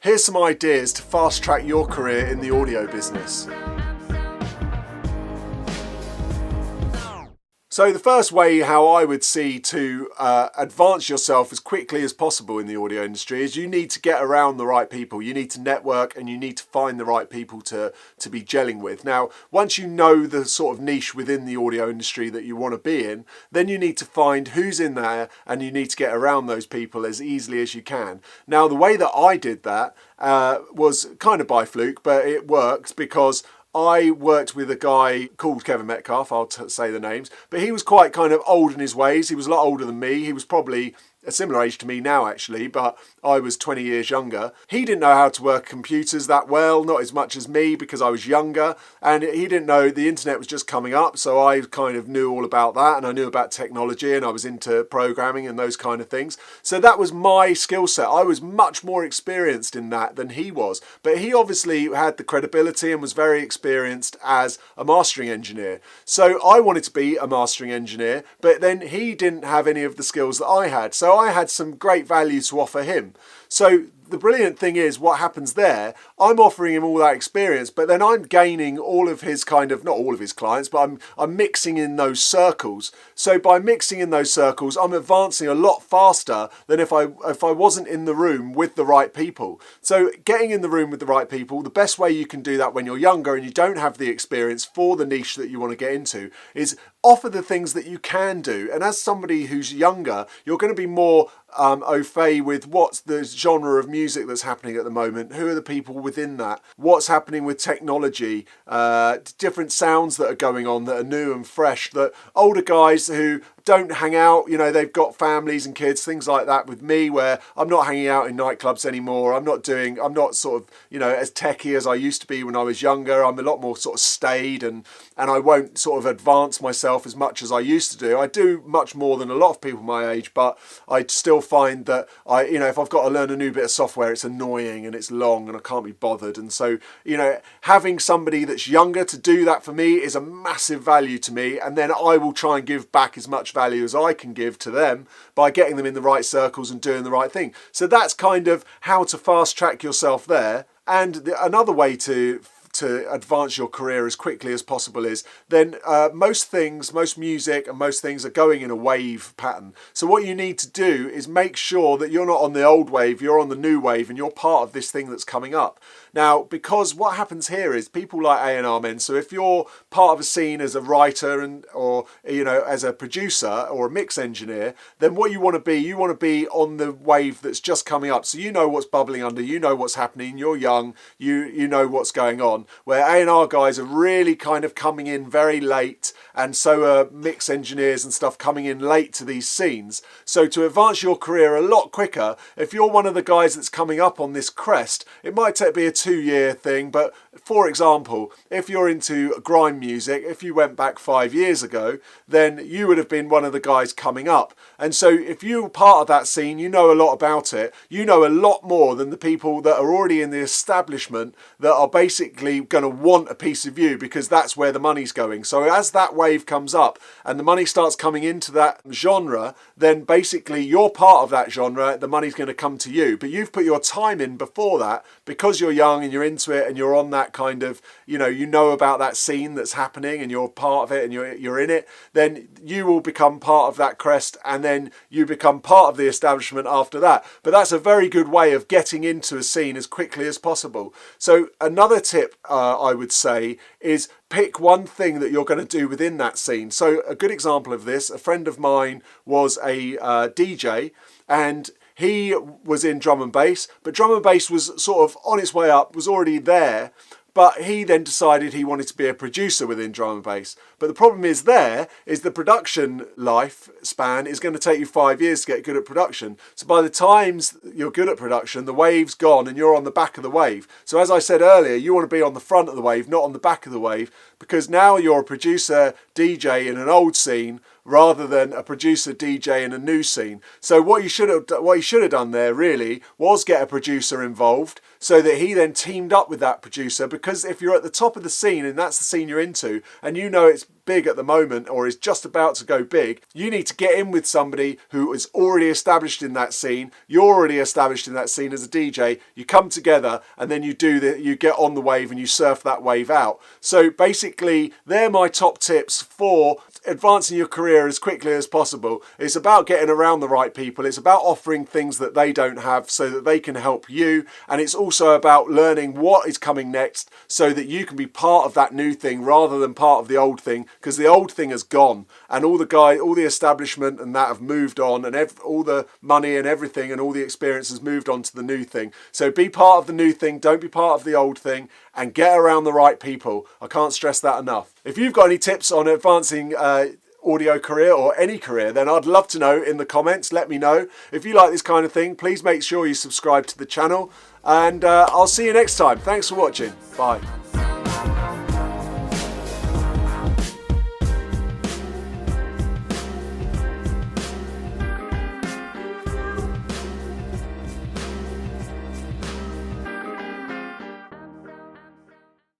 Here's some ideas to fast track your career in the audio business. So the first way how I would see to advance yourself as quickly as possible in the audio industry is you need to get around the right people. You need to network and you need to find the right people to be gelling with. Now, once you know the sort of niche within the audio industry that you want to be in, then you need to find who's in there and you need to get around those people as easily as you can. Now, the way that I did that was kind of by fluke, but it worked because I worked with a guy called Kevin Metcalf, I'll say the names, but he was quite kind of old in his ways. He was a lot older than me. He was probably a similar age to me now actually, but I was 20 years younger. He didn't know how to work computers that well, not as much as me because I was younger, and he didn't know the internet was just coming up, so I kind of knew all about that, and I knew about technology, and I was into programming and those kind of things. So that was my skill set. I was much more experienced in that than he was, but he obviously had the credibility and was very experienced as a mastering engineer. So I wanted to be a mastering engineer, but then he didn't have any of the skills that I had. So I had some great value to offer him. So the brilliant thing is what happens there, I'm offering him all that experience, but then I'm gaining all of his kind of, not all of his clients, but I'm mixing in those circles. So by mixing in those circles, I'm advancing a lot faster than if I wasn't in the room with the right people. So getting in the room with the right people, the best way you can do that when you're younger and you don't have the experience for the niche that you want to get into is offer the things that you can do. And as somebody who's younger, you're going to be more au fait with what's the genre of music that's happening at the moment, who are the people within that, what's happening with technology, different sounds that are going on that are new and fresh, that older guys who don't hang out, you know, they've got families and kids, things like that with me, where I'm not hanging out in nightclubs anymore. I'm not sort of, you know, as techie as I used to be when I was younger. I'm a lot more sort of staid and I won't sort of advance myself as much as I used to do. I do much more than a lot of people my age, but I still find that if I've got to learn a new bit of software, it's annoying and it's long and I can't be bothered. And so, you know, having somebody that's younger to do that for me is a massive value to me. And then I will try and give back as much value as I can give to them by getting them in the right circles and doing the right thing. So that's kind of how to fast track yourself there. And another way to advance your career as quickly as possible is then most music and most things are going in a wave pattern. So what you need to do is make sure that you're not on the old wave, you're on the new wave and you're part of this thing that's coming up. Now, because what happens here is people like A&R men, so if you're part of a scene as a writer or you know, as a producer or a mix engineer, then what you want to be on the wave that's just coming up. So you know what's bubbling under, you know what's happening, you're young, you know what's going on. Where A&R guys are really kind of coming in very late, and so are mix engineers and stuff coming in late to these scenes. So to advance your career a lot quicker, if you're one of the guys that's coming up on this crest, it might be a 2-year thing, but for example, if you're into grime music, if you went back 5 years ago, then you would have been one of the guys coming up. And so if you're part of that scene, you know a lot about it, you know a lot more than the people that are already in the establishment that are basically going to want a piece of you because that's where the money's going. So as that wave comes up and the money starts coming into that genre, then basically you're part of that genre, the money's going to come to you. But you've put your time in before that because you're young and you're into it and you're on that kind of, you know about that scene that's happening and you're part of it and you're in it, then you will become part of that crest and then you become part of the establishment after that. But that's a very good way of getting into a scene as quickly as possible. So another tip I would say is pick one thing that you're going to do within that scene. So a good example of this, a friend of mine was a DJ and he was in drum and bass, but drum and bass was sort of on its way up, was already there. But he then decided he wanted to be a producer within drum and bass. But the problem is the production lifespan is going to take you 5 years to get good at production. So by the time you're good at production, the wave's gone and you're on the back of the wave. So as I said earlier, you want to be on the front of the wave, not on the back of the wave, because now you're a producer, DJ in an old scene, rather than a producer DJ in a new scene. So what you should have done there really was get a producer involved, so that he then teamed up with that producer, because if you're at the top of the scene and that's the scene you're into and you know it's big at the moment or is just about to go big, you need to get in with somebody who is already established in that scene. You're already established in that scene as a DJ. You come together and then you get on the wave and you surf that wave out. So basically, they're my top tips for advancing your career as quickly as possible. It's about getting around the right people. It's about offering things that they don't have so that they can help you. And it's also about learning what is coming next so that you can be part of that new thing rather than part of the old thing, because the old thing has gone and all the establishment and that have moved on, and all the money and everything and all the experience has moved on to the new thing. So be part of the new thing. Don't be part of the old thing, and get around the right people. I can't stress that enough. If you've got any tips on advancing audio career or any career, then I'd love to know in the comments. Let me know. If you like this kind of thing, please make sure you subscribe to the channel, and I'll see you next time. Thanks for watching. Bye.